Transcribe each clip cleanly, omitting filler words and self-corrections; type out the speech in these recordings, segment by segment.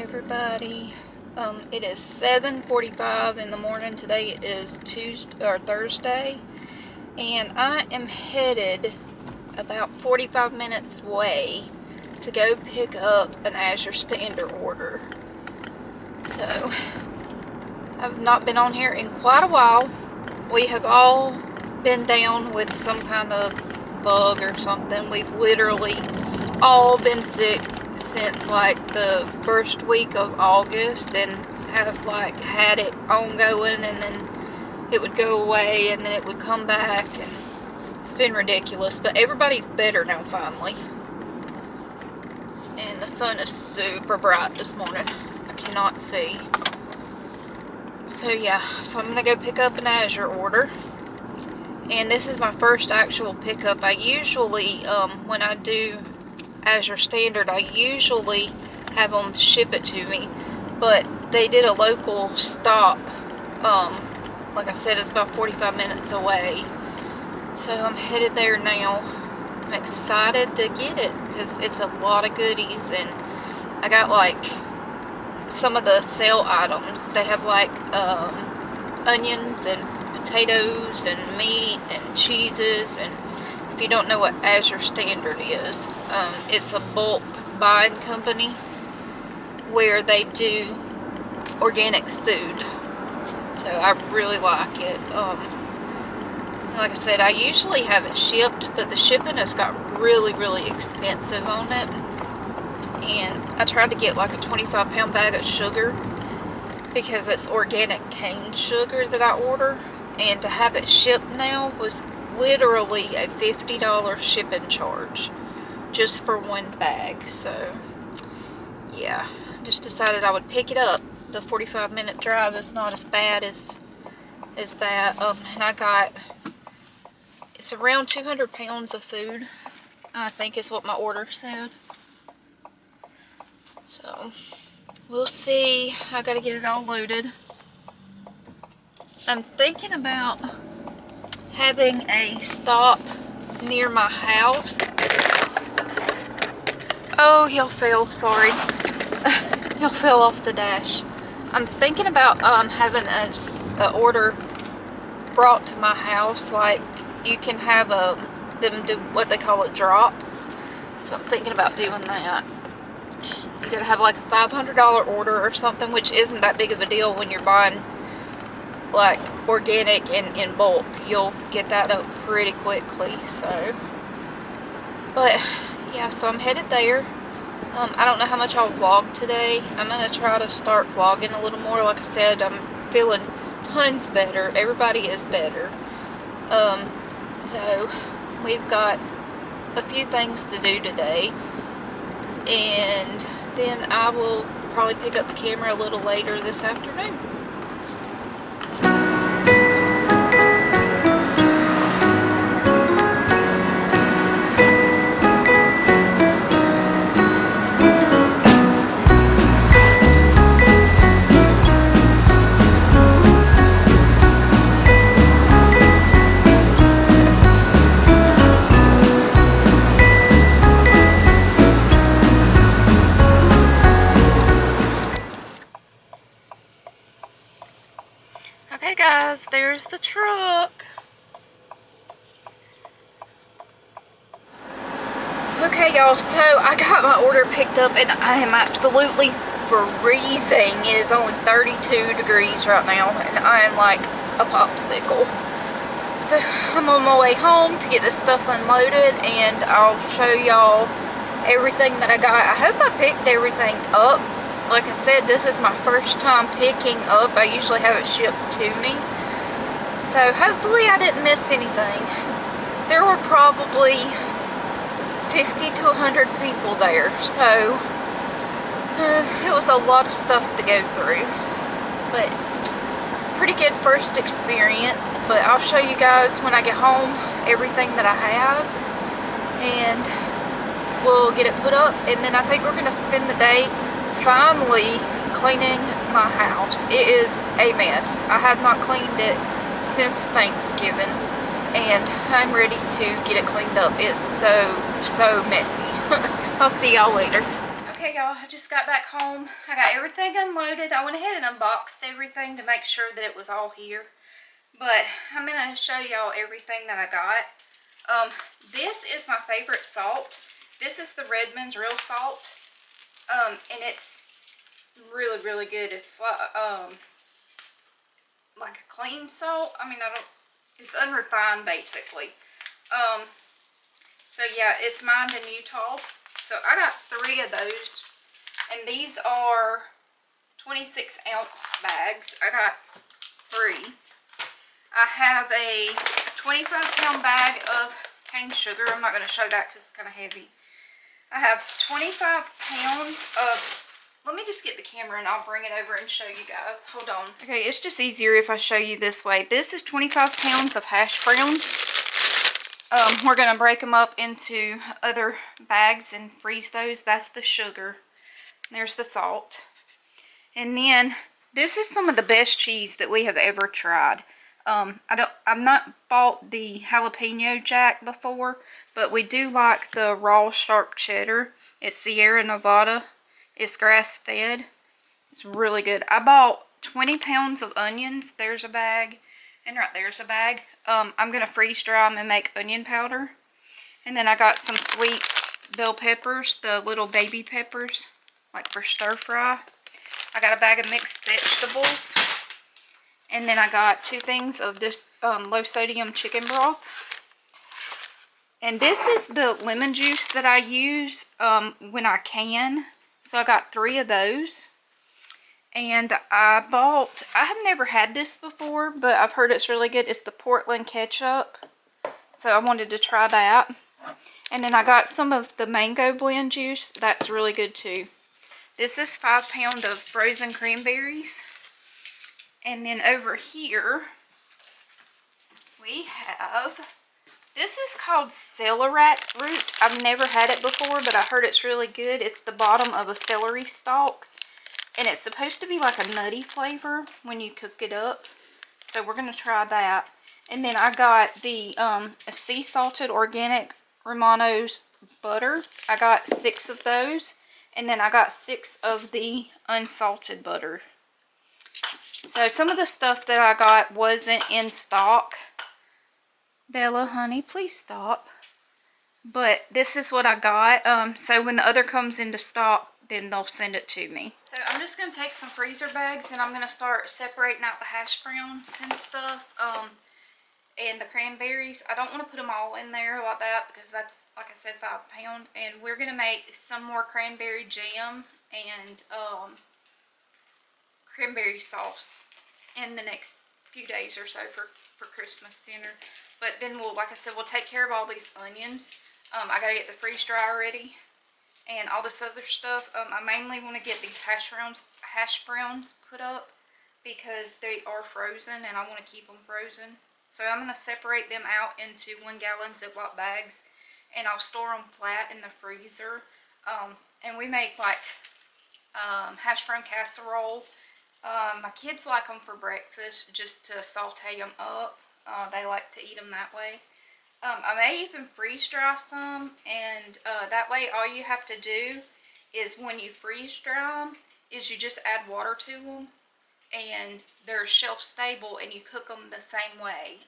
everybody. It is 7:45 in the morning. Today it is Thursday, and I am headed about 45 minutes away to go pick up an Azure Standard order. So I've not been on here in quite a while. We have all been down with some kind of bug or something. We've literally all been sick since like the first week of August, and have like had it ongoing, and then it would go away and then it would come back, and it's been ridiculous. But everybody's better now finally, and the sun is super bright this morning. I cannot see. So yeah, so I'm gonna go pick up an Azure order, and this is my first actual pickup. I usually when I do Azure Standard, I usually have them ship it to me, but they did a local stop. Like I said, it's about 45 minutes away, so I'm headed there now. I'm excited to get it because it's a lot of goodies, and I got like some of the sale items. They have like onions and potatoes and meat and cheeses. And if you don't know what Azure Standard is, it's a bulk buying company where they do organic food. So I really like it. Like I said, I usually have it shipped, but the shipping has got really expensive on it. And I tried to get like a 25-pound bag of sugar because it's organic cane sugar that I order, and to have it shipped now was literally a $50 shipping charge just for one bag. So yeah, just decided I would pick it up. The 45-minute drive is not as bad as that. And I got, it's around 200 pounds of food, I think is what my order said. So we'll see. I gotta get it all loaded. I'm thinking about having a stop near my house. Oh, y'all fell, sorry. Y'all fell off the dash. I'm thinking about having a order brought to my house. Like, you can have them do what they call a drop. So I'm thinking about doing that. You gotta have like a $500 order or something, which isn't that big of a deal when you're buying like organic and in bulk. You'll get that up pretty quickly. So, but yeah, so I'm headed there. I don't know how much I'll vlog today. I'm gonna try to start vlogging a little more. Like I said, I'm feeling tons better. Everybody is better. So we've got a few things to do today, and then I will probably pick up the camera a little later this afternoon. Okay guys, there's the truck. Okay y'all, so I got my order picked up, and I am absolutely freezing. It is only 32 degrees right now, and I am like a popsicle. So I'm on my way home to get this stuff unloaded, and I'll show y'all everything that I got. I hope I picked everything up. Like I said, this is my first time picking up. I usually have it shipped to me. So hopefully I didn't miss anything. There were probably 50 to 100 people there. So it was a lot of stuff to go through. But pretty good first experience. But I'll show you guys when I get home everything that I have. And we'll get it put up. And then I think we're going to spend the day finally cleaning my house. It is a mess. I have not cleaned it since Thanksgiving, and I'm ready to get it cleaned up. It's so messy. I'll see y'all later. Okay y'all, I just got back home. I got everything unloaded. I went ahead and unboxed everything to make sure that it was all here. But I'm going to show y'all everything that I got. This is my favorite salt. This is the Redmond's Real Salt. And it's really, really good. It's like a clean salt. I mean, it's unrefined basically. So yeah, it's mined in Utah. So I got 3 of those. And these are 26 ounce bags. I got 3. I have a 25 pound bag of cane sugar. I'm not going to show that because it's kind of heavy. I have 25 pounds of, let me just get the camera and I'll bring it over and show you guys. Hold on. Okay, it's just easier if I show you this way. This is 25 pounds of hash browns. We're going to break them up into other bags and freeze those. That's the sugar. There's the salt. And then this is some of the best cheese that we have ever tried. I've not bought the jalapeno jack before, but we do like the raw sharp cheddar. It's Sierra Nevada. It's grass fed. It's really good. I bought 20 pounds of onions. There's a bag. And right there's a bag. I'm going to freeze dry them and make onion powder. And then I got some sweet bell peppers, the little baby peppers, like for stir fry. I got a bag of mixed vegetables. And then I got 2 things of this low sodium chicken broth. And this is the lemon juice that I use when I can. So I got 3 of those. And I have never had this before, but I've heard it's really good. It's the Portland ketchup. So I wanted to try that. And then I got some of the mango blend juice. That's really good too. This is 5 pounds of frozen cranberries. And then over here, we have, this is called celery root. I've never had it before, but I heard it's really good. It's the bottom of a celery stalk. And it's supposed to be like a nutty flavor when you cook it up. So we're going to try that. And then I got the a sea salted organic Romano's butter. I got 6 of those. And then I got 6 of the unsalted butter. So some of the stuff that I got wasn't in stock. Bella, honey, please stop. But this is what I got. So when the other comes into stock, then they'll send it to me. So I'm just going to take some freezer bags and I'm going to start separating out the hash browns and stuff. And the cranberries. I don't want to put them all in there like that because that's, like I said, 5 pounds. And we're going to make some more cranberry jam and cranberry sauce in the next few days or so for Christmas dinner. But then we'll, like I said, we'll take care of all these onions. I got to get the freeze dry ready. And all this other stuff. I mainly want to get these hash browns put up because they are frozen and I want to keep them frozen. So I'm going to separate them out into 1 gallon Ziploc bags and I'll store them flat in the freezer. And we make like hash brown casserole. My kids like them for breakfast just to saute them up. They like to eat them that way. I may even freeze dry some, and that way all you have to do is when you freeze dry them is you just add water to them and they're shelf stable and you cook them the same way.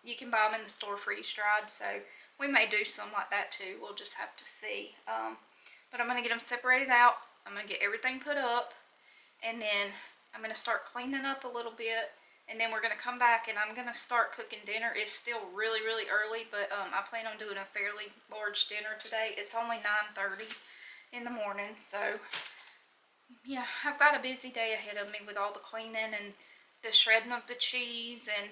You can buy them in the store freeze dried, so we may do some like that too. We'll just have to see. But I'm going to get them separated out. I'm going to get everything put up and then I'm going to start cleaning up a little bit. And then we're going to come back and I'm going to start cooking dinner. It's still really, really early, but I plan on doing a fairly large dinner today. It's only 9:30 in the morning, so yeah, I've got a busy day ahead of me with all the cleaning and the shredding of the cheese and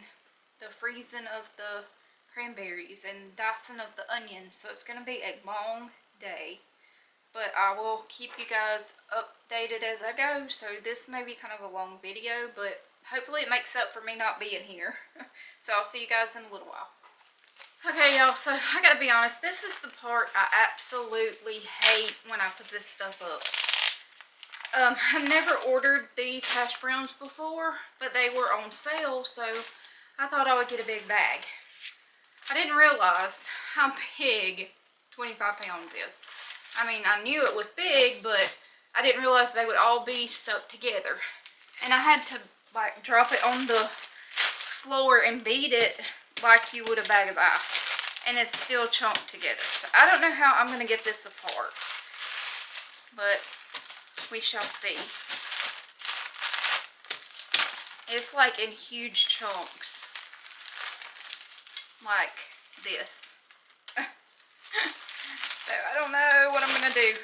the freezing of the cranberries and dicing of the onions. So it's going to be a long day, but I will keep you guys updated as I go. So this may be kind of a long video, but hopefully it makes up for me not being here. So I'll see you guys in a little while. Okay, y'all, so I gotta be honest, this is the part I absolutely hate when I put this stuff up. I've never ordered these hash browns before, but they were on sale, so I thought I would get a big bag. I didn't realize how big 25 pounds is. I mean, I knew it was big, but I didn't realize they would all be stuck together. And I had to like drop it on the floor and beat it like you would a bag of ice. And it's still chunked together. So I don't know how I'm going to get this apart. But we shall see. It's like in huge chunks. Like this. So I don't know what I'm going to do.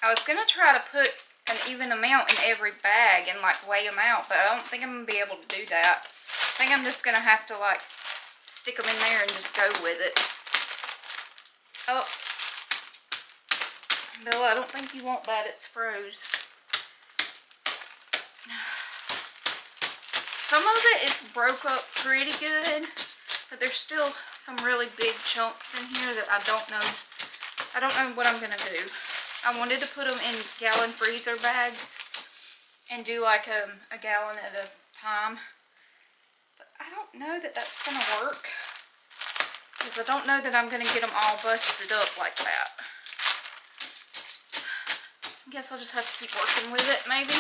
I was going to try to put an even amount in every bag and like weigh them out, but I don't think I'm going to be able to do that. I think I'm just going to have to like stick them in there and just go with it. Oh. Bella, I don't think you want that. It's froze. Some of it is broke up pretty good, but there's still some really big chunks in here that I don't know. I don't know what I'm going to do. I wanted to put them in gallon freezer bags and do like a gallon at a time. But I don't know that that's going to work. Because I don't know that I'm going to get them all busted up like that. I guess I'll just have to keep working with it maybe.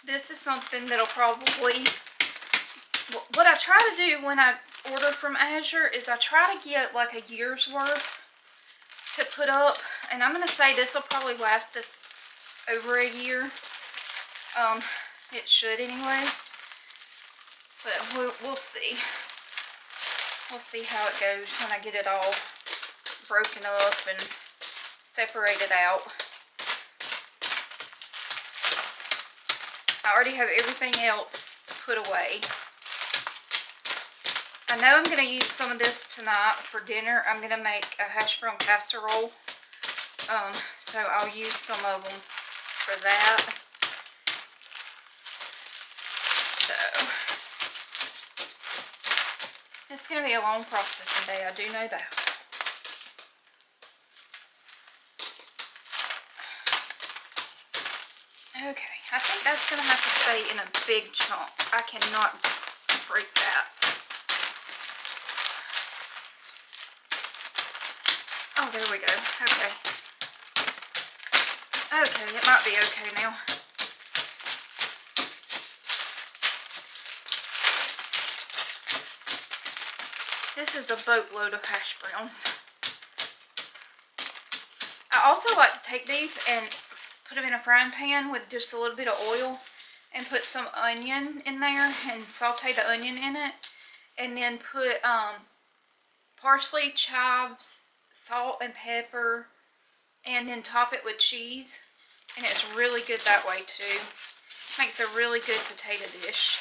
This is something that'll probably, what I try to do when I order from Azure is I try to get like a year's worth to put up, and I'm going to say this will probably last us over a year. It should anyway, but we'll see. We'll see how it goes when I get it all broken up and separated out. I already have everything else put away. I know I'm going to use some of this tonight for dinner. I'm going to make a hash brown casserole. So I'll use some of them for that. So it's going to be a long processing day. I do know that. Okay, I think that's going to have to stay in a big chunk. I cannot break that. Oh, there we go. Okay. Okay, it might be okay now. This is a boatload of hash browns. I also like to take these and put them in a frying pan with just a little bit of oil and put some onion in there and saute the onion in it, and then put parsley, chives, salt and pepper, and then top it with cheese, and it's really good that way too. Makes a really good potato dish.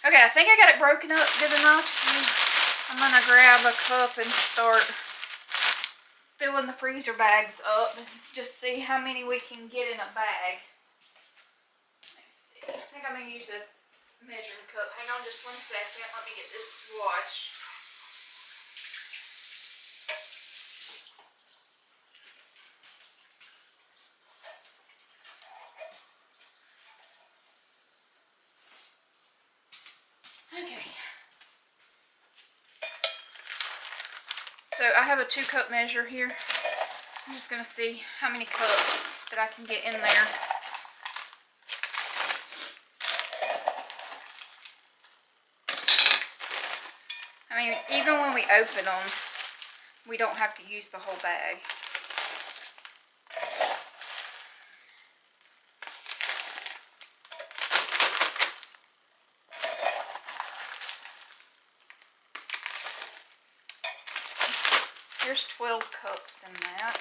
Okay, I think I got it broken up good enough, so I'm gonna grab a cup and start filling the freezer bags up. Let's just see how many we can get in a bag. Let's see. I think I'm going to use a measuring cup. Hang on just 1 second. Let me get this washed. Okay. So I have a 2-cup measure here. I'm just going to see how many cups that I can get in there. I mean, even when we open them, we don't have to use the whole bag. There's 12 cups in that.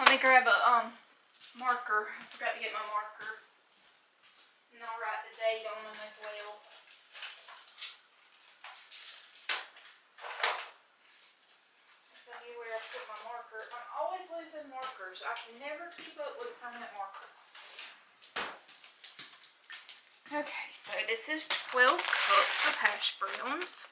Let me grab a marker. I forgot to get my marker. And I'll write the date on them as well. If I knew where I put my marker. I'm always losing markers. I can never keep up with a permanent marker. Okay, so this is 12 cups of hash browns.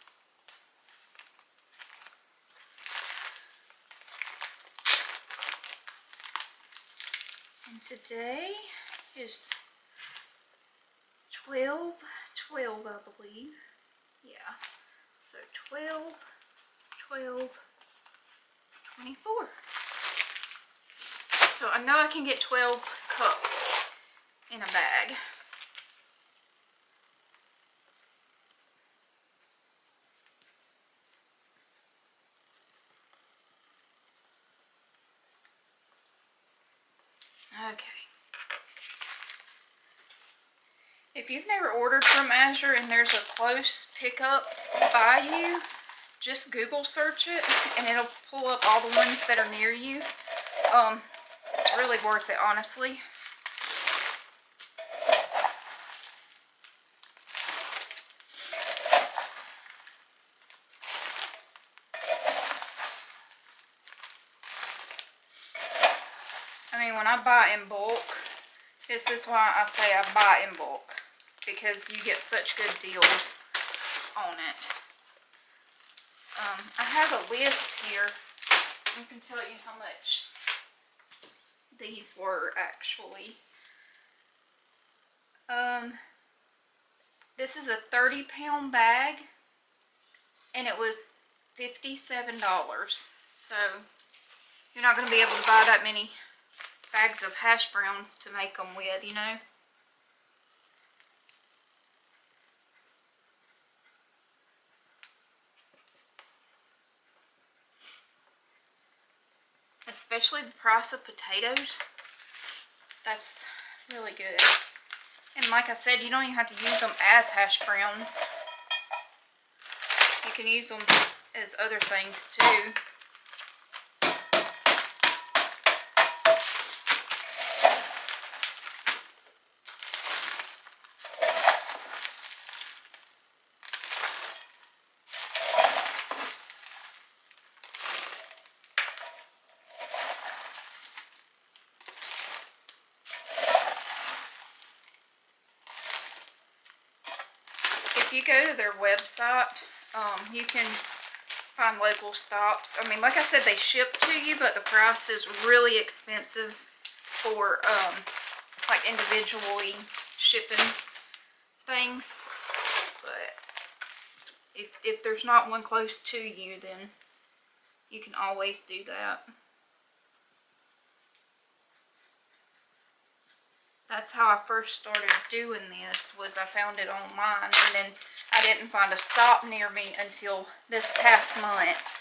And today is 12, I believe. Yeah, so 12, 12, 24. So I know I can get 12 cups in a bag. Okay. If you've never ordered from Azure and there's a close pickup by you, just Google search it and it'll pull up all the ones that are near you. It's really worth it, honestly. I mean, when I buy in bulk, this is why I say I buy in bulk, because you get such good deals on it. I have a list here. I can tell you how much these were actually. This is a 30-pound bag, and it was $57. So you're not going to be able to buy that many bags of hash browns to make them with, you know. Especially the price of potatoes. That's really good. And like I said, you don't even have to use them as hash browns. You can use them as other things too. If you go to their website, you can find local stops. I mean, like I said, they ship to you, but the price is really expensive for like individually shipping things. But if there's not one close to you, then you can always do that. That's how I first started doing this, was I found it online, and then I didn't find a stop near me until this past month.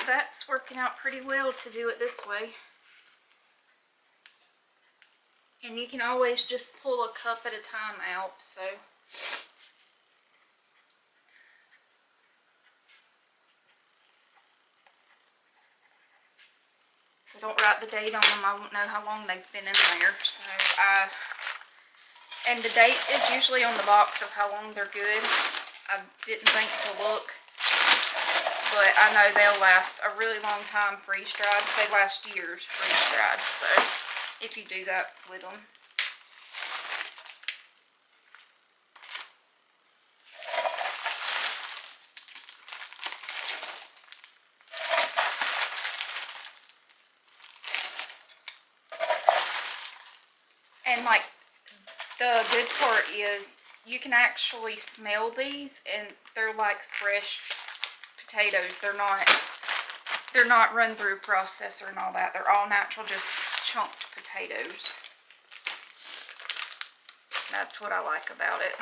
That's working out pretty well to do it this way. And you can always just pull a cup at a time out, so. If I don't write the date on them, I won't know how long they've been in there. So and the date is usually on the box of how long they're good. I didn't think to look. But I know they'll last a really long time freeze-dried. They last years freeze-dried, so if you do that with them. And like, the good part is you can actually smell these, and they're like fresh potatoes. They're not run through processor and all that. They're all natural, just chunked potatoes. That's what I like about it.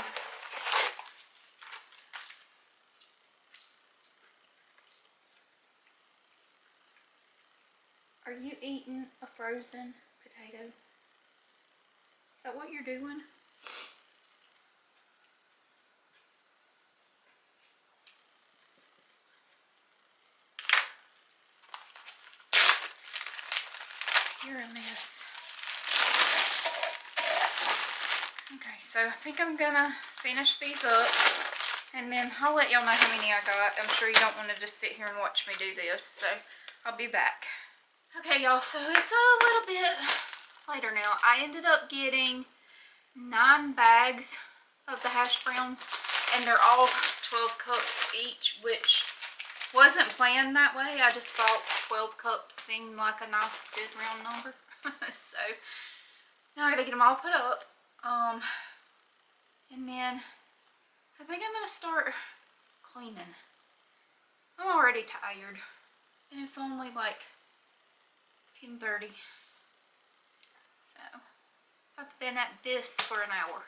Are you eating a frozen potato? Is that what you're doing? You're a mess. Okay, so I think I'm gonna finish these up, and then I'll let y'all know how many I got. I'm sure you don't want to just sit here and watch me do this, so I'll be back. Okay, y'all, so it's a little bit later now. I ended up getting 9 bags of the hash browns, and they're all 12 cups each, which wasn't planned that way. I just thought 12 cups seemed like a nice, good round number. So now I gotta get them all put up. And then I think I'm gonna start cleaning. I'm already tired, and it's only like 10:30. So I've been at this for an hour.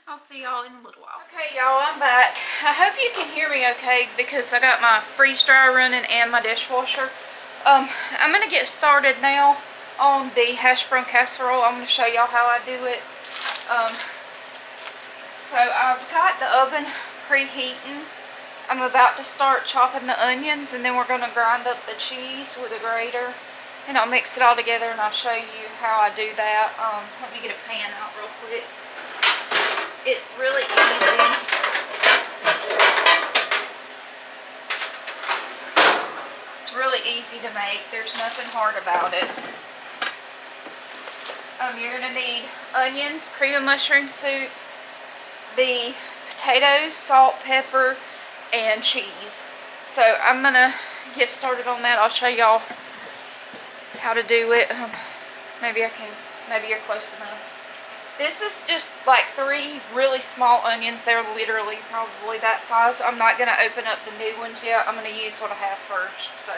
I'll see y'all in a little while. Okay, y'all, I'm back. I hope you can hear me okay because I got my freeze dryer running and my dishwasher. I'm gonna get started now on the hash brown casserole. I'm gonna show y'all how I do it. So I've got the oven preheating. I'm about to start chopping the onions, and then we're gonna grind up the cheese with a grater, and I'll mix it all together and I'll show you how I do that. Let me get a pan out real quick. It's really easy. It's really easy to make. There's nothing hard about it. You're gonna need onions, cream of mushroom soup, the potatoes, salt, pepper, and cheese. So I'm gonna get started on that. I'll show y'all how to do it. Maybe you're close enough. This is just like 3 really small onions. They're literally probably that size. I'm not gonna open up the new ones yet. I'm gonna use what I have first. So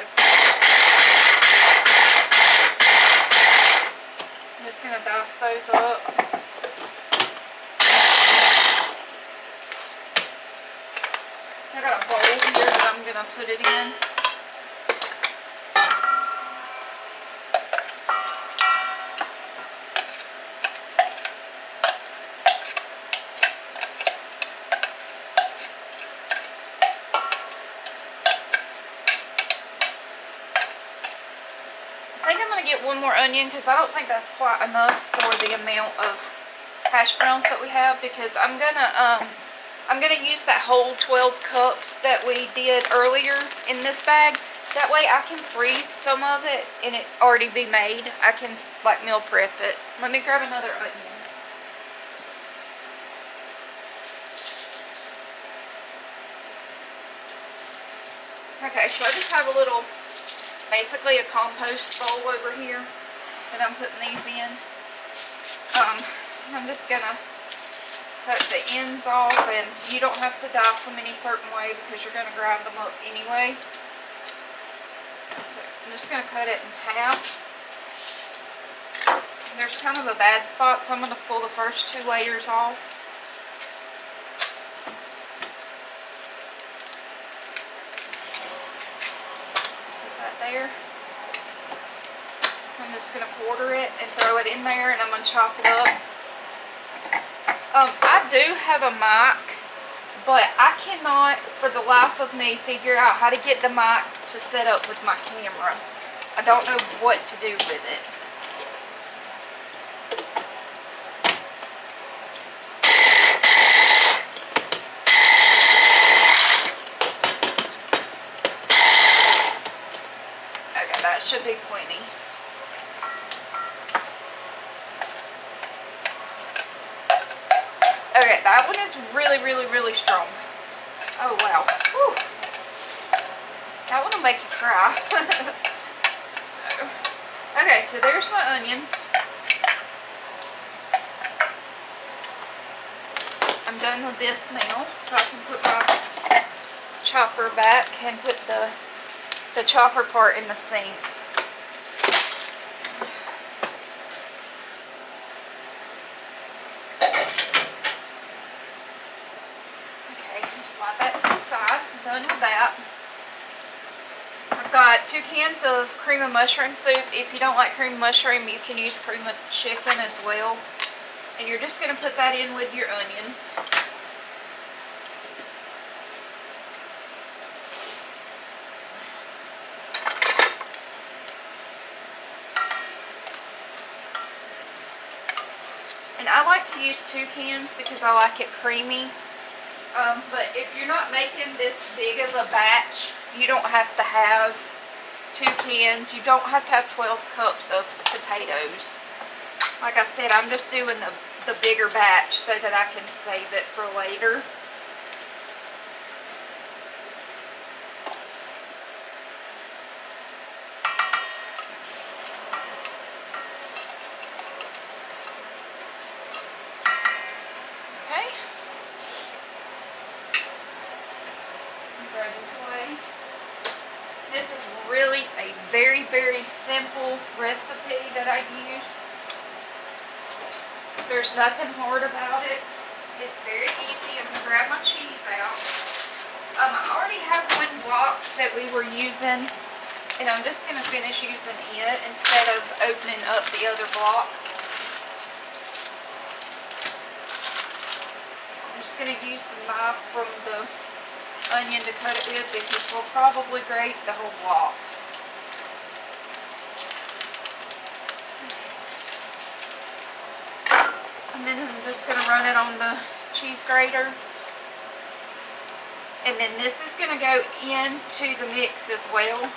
I'm just gonna dice those up. I got a bowl here that I'm gonna put it in. I think I'm gonna get one more onion because I don't think that's quite enough for the amount of hash browns that we have, because I'm gonna use that whole 12 cups that we did earlier in this bag. That way I can freeze some of it and it already be made. I can like meal prep it. Let me grab another onion. Okay, so I just have a little, basically a compost bowl over here that I'm putting these in. I'm just gonna cut the ends off, and you don't have to dice them any certain way because you're gonna grind them up anyway. So I'm just gonna cut it in half. There's kind of a bad spot, so I'm gonna pull the first 2 layers off. Put that there. I'm just going to quarter it and throw it in there, and I'm going to chop it up. I do have a mic, but I cannot for the life of me figure out how to get the mic to set up with my camera. I don't know what to do with it. Okay, that should be plenty. Okay, that one is really, really, really strong. Oh, wow. Whew. That one will make you cry. Okay, so there's my onions. I'm done with this now, so I can put my chopper back and put the chopper part in the sink. Slide that to the side. I'm done with that. I've got 2 cans of cream of mushroom soup. If you don't like cream of mushroom, you can use cream of chicken as well. And you're just going to put that in with your onions. And I like to use 2 cans because I like it creamy. But if you're not making this big of a batch, you don't have to have 2 cans. You don't have to have 12 cups of potatoes. Like I said, I'm just doing the bigger batch so that I can save it for later. Okay. Throw this away. This is really a very, very simple recipe that I use. There's nothing hard about it. It's very easy. I'm going to grab my cheese out. I already have one block that we were using, and I'm just going to finish using it instead of opening up the other block. I'm just going to use the knife from the onion to cut it with because we'll probably grate the whole block. And then I'm just going to run it on the cheese grater. And then this is going to go into the mix as well.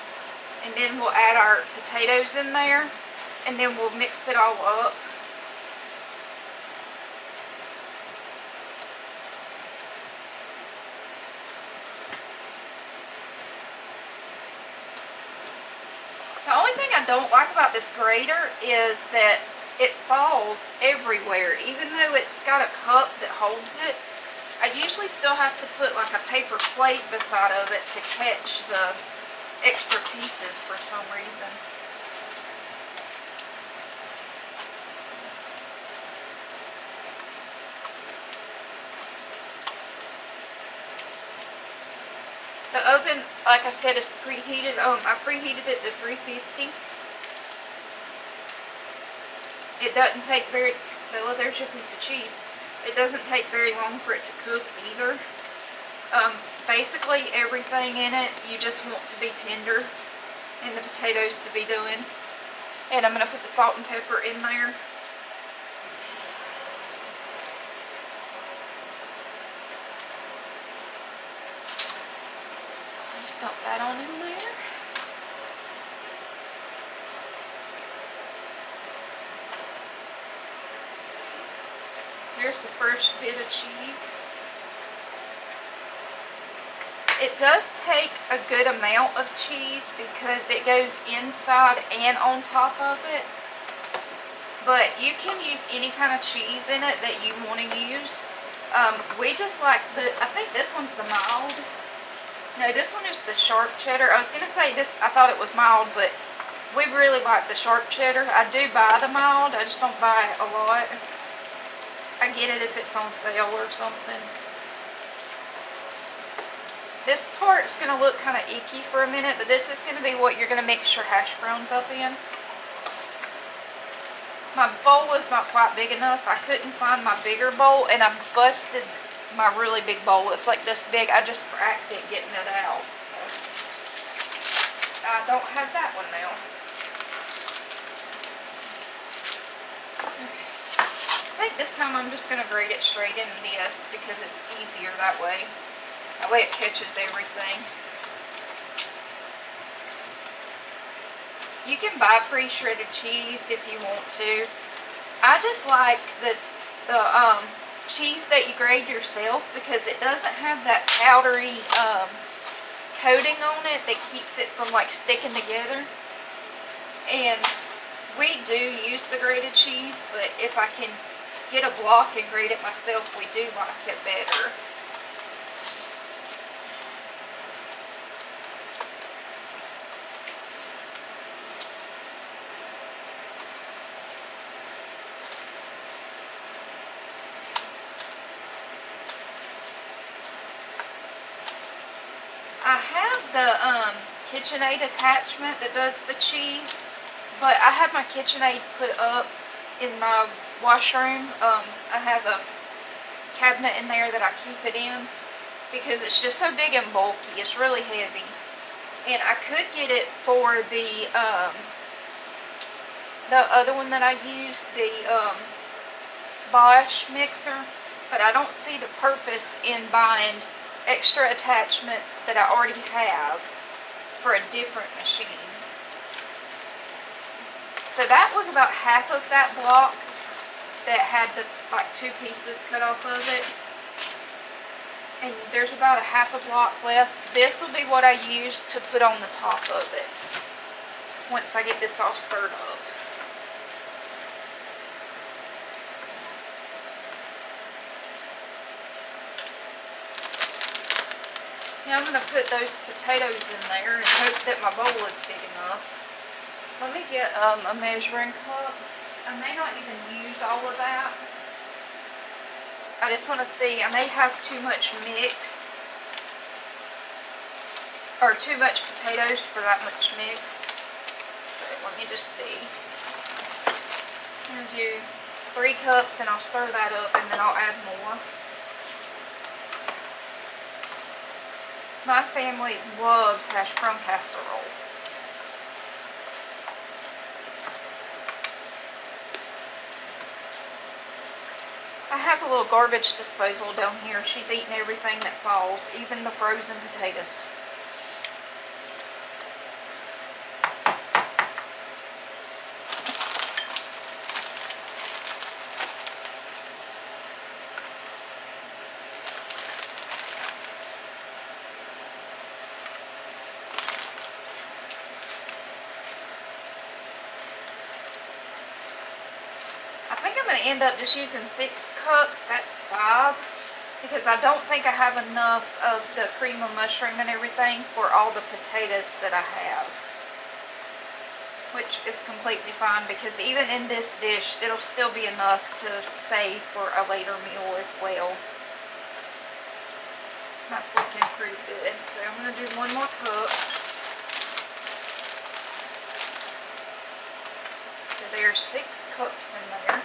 And then we'll add our potatoes in there. And then we'll mix it all up. The only thing I don't like about this grater is that it falls everywhere. Even though it's got a cup that holds it, I usually still have to put like a paper plate beside of it to catch the extra pieces for some reason. The oven, like I said, is preheated. I preheated it to 350. It doesn't take very, Bella, there's your piece of cheese. It doesn't take very long for it to cook either. Basically everything in it, you just want to be tender and the potatoes to be doing. And I'm going to put the salt and pepper in there. Just dump that on in there. There's the first bit of cheese. It does take a good amount of cheese because it goes inside and on top of it. But you can use any kind of cheese in it that you want to use. We just like I think this one's the mild. No, this one is the sharp cheddar. I was going to say this, I thought it was mild, but we really like the sharp cheddar. I do buy the mild, I just don't buy it a lot. I get it if it's on sale or something. This part's going to look kind of icky for a minute, but this is going to be what you're going to mix your hash browns up in. My bowl was not quite big enough. I couldn't find my bigger bowl, and I busted my really big bowl. It's like this big. I just cracked it getting it out. So I don't have that one now. I think this time I'm just going to grate it straight in this because it's easier that way. That way it catches everything. You can buy pre-shredded cheese if you want to. I just like the cheese that you grate yourself because it doesn't have that powdery coating on it that keeps it from like sticking together. And we do use the grated cheese, but if I can get a block and grate it myself, we do like it better. I have the KitchenAid attachment that does the cheese, but I have my KitchenAid put up in my washroom. I have a cabinet in there that I keep it in because it's just so big and bulky. It's really heavy, and I could get it for the other one that I use, the Bosch mixer, but I don't see the purpose in buying extra attachments that I already have for a different machine. So that was about half of that block that had the like 2 pieces cut off of it. And there's about a half a block left. This will be what I use to put on the top of it once I get this all stirred up. Now I'm going to put those potatoes in there and hope that my bowl is big enough. Let me get a measuring cup. I may not even use all of that. I just want to see, I may have too much mix, or too much potatoes for that much mix. So let me just see. I'm going to do 3 cups and I'll stir that up and then I'll add more. My family loves hash brown casserole. I have a little garbage disposal down here. She's eating everything that falls, even the frozen potatoes. I think I'm going to end up just using 6 cups. That's 5. Because I don't think I have enough of the cream of mushroom and everything for all the potatoes that I have. Which is completely fine because even in this dish, it'll still be enough to save for a later meal as well. That's looking pretty good. So I'm going to do 1 more cup. So there's 6 cups in there.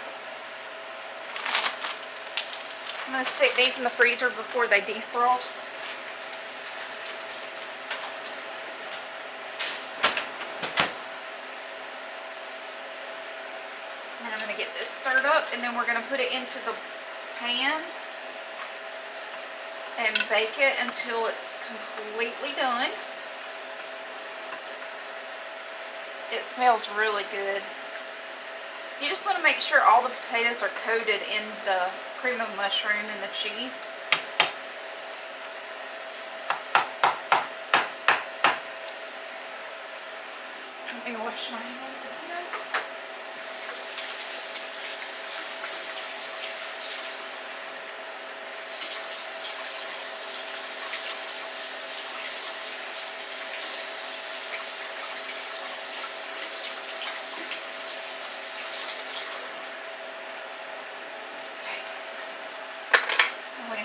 I'm going to stick these in the freezer before they defrost. And I'm going to get this stirred up and then we're going to put it into the pan and bake it until it's completely done. It smells really good. You just want to make sure all the potatoes are coated in the cream of mushroom and the cheese. Let me wash my hands again.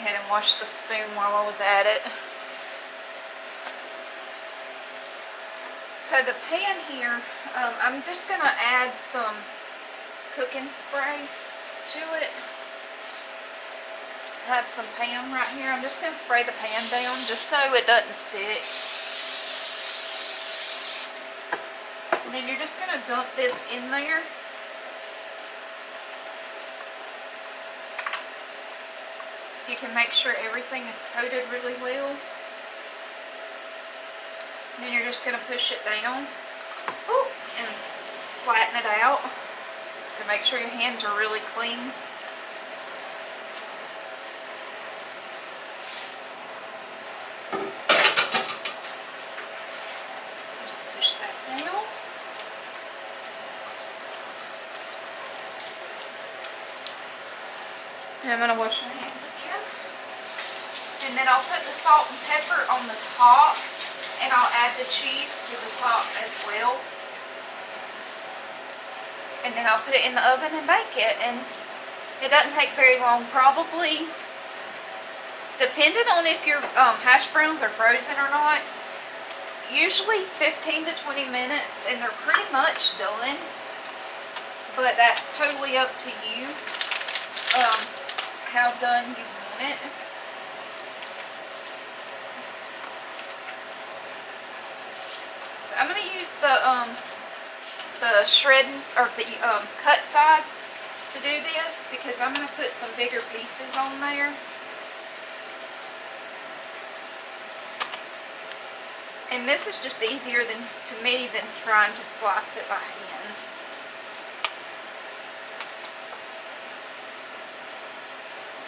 And wash the spoon while I was at it. So the pan here, I'm just going to add some cooking spray to it. I have some pan right here. I'm just going to spray the pan down just so it doesn't stick. And then you're just going to dump this in there. You can make sure everything is coated really well. And then you're just going to push it down and flatten it out. So make sure your hands are really clean. Just push that down. And I'm going to wash my hands again. And then I'll put the salt and pepper on the top, and I'll add the cheese to the top as well. And then I'll put it in the oven and bake it. And it doesn't take very long, probably, depending on if your hash browns are frozen or not, usually 15 to 20 minutes, and they're pretty much done. But that's totally up to you, how done you want it. I'm going to use the shred or the cut side to do this because I'm going to put some bigger pieces on there. And this is just easier to me than trying to slice it by hand.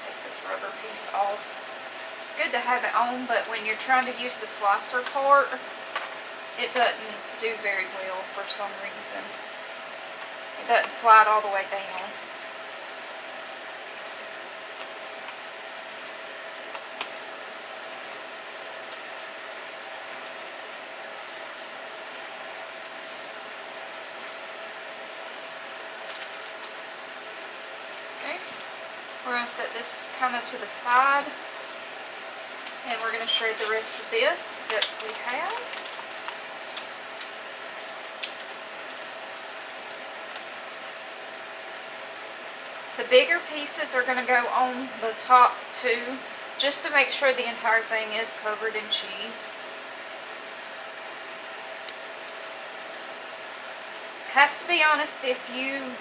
Take this rubber piece off. It's good to have it on, but when you're trying to use the slicer part, it doesn't do very well for some reason. It doesn't slide all the way down. Okay, we're going to set this kind of to the side, and we're going to shred the rest of this that we have. The bigger pieces are going to go on the top too, just to make sure the entire thing is covered in cheese. Have to be honest, if you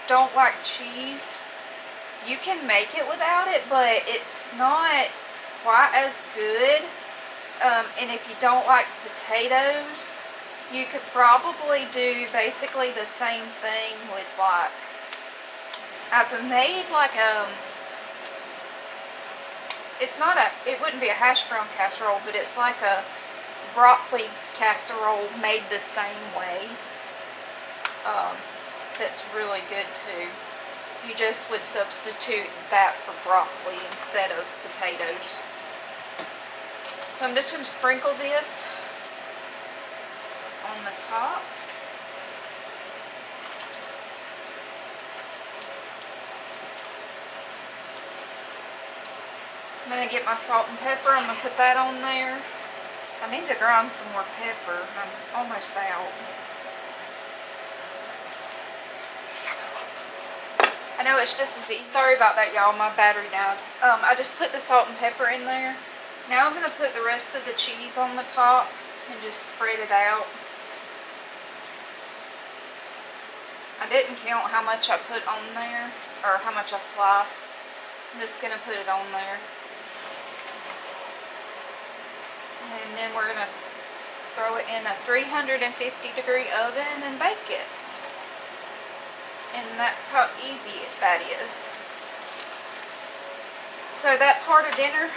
don't like cheese, you can make it without it, but it's not quite as good. And if you don't like potatoes, you could probably do basically the same thing with like, I've made like it wouldn't be a hash brown casserole, but it's like a broccoli casserole made the same way. That's really good too. You just would substitute that for broccoli instead of potatoes. So I'm just going to sprinkle this on the top. I'm going to get my salt and pepper. I'm going to put that on there. I need to grind some more pepper. I'm almost out. I know it's just as easy. Sorry about that, y'all. My battery died. I just put the salt and pepper in there. Now I'm going to put the rest of the cheese on the top and just spread it out. I didn't count how much I put on there, or how much I sliced. I'm just going to put it on there. And then we're going to throw it in a 350-degree oven and bake it. And that's how easy that is. So that part of dinner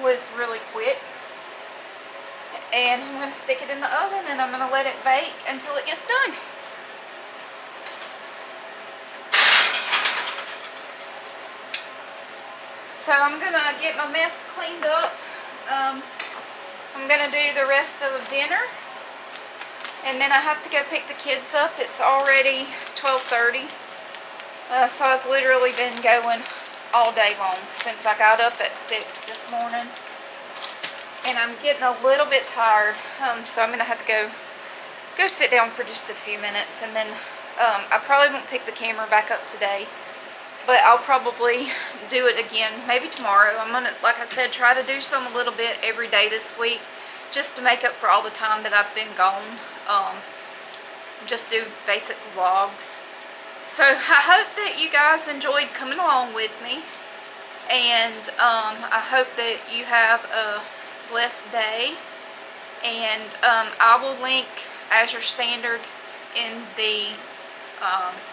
was really quick. And I'm going to stick it in the oven and I'm going to let it bake until it gets done. So I'm going to get my mess cleaned up. I'm going to do the rest of dinner, and then I have to go pick the kids up. It's already 12:30, so I've literally been going all day long since I got up at 6 this morning, and I'm getting a little bit tired, so I'm going to have to go sit down for just a few minutes, and then I probably won't pick the camera back up today, but I'll probably do it again maybe tomorrow. I'm going to, like I said, try to do some a little bit every day this week just to make up for all the time that I've been gone. Just do basic vlogs. So I hope that you guys enjoyed coming along with me, and I hope that you have a blessed day, and I will link Azure Standard in the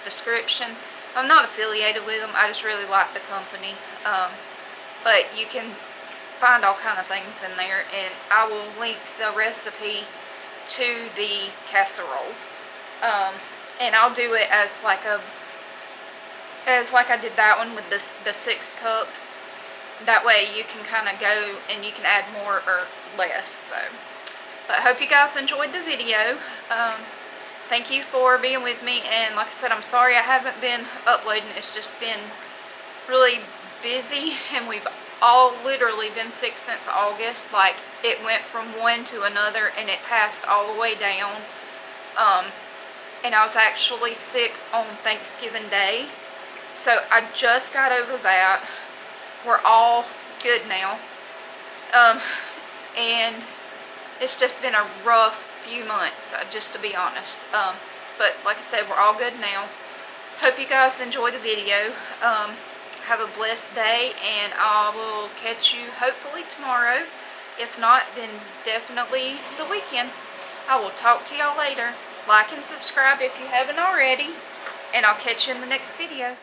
description. I'm not affiliated with them, I just really like the company, but you can find all kind of things in there, and I will link the recipe to the casserole, and I'll do it as like I did that one with the 6 cups. That way you can kind of go and you can add more or less. So, but I hope you guys enjoyed the video. Thank you for being with me, and like I said, I'm sorry I haven't been uploading. It's just been really busy, and we've all literally been sick since August. Like, it went from one to another, and it passed all the way down. And I was actually sick on Thanksgiving Day, so I just got over that. We're all good now, and it's just been a rough few months, just to be honest, but like I said, we're all good now. hope you guys enjoy the video. Have a blessed day, and I will catch you hopefully tomorrow. If not, then definitely the weekend. I will talk to y'all later. Like and subscribe if you haven't already, and I'll catch you in the next video.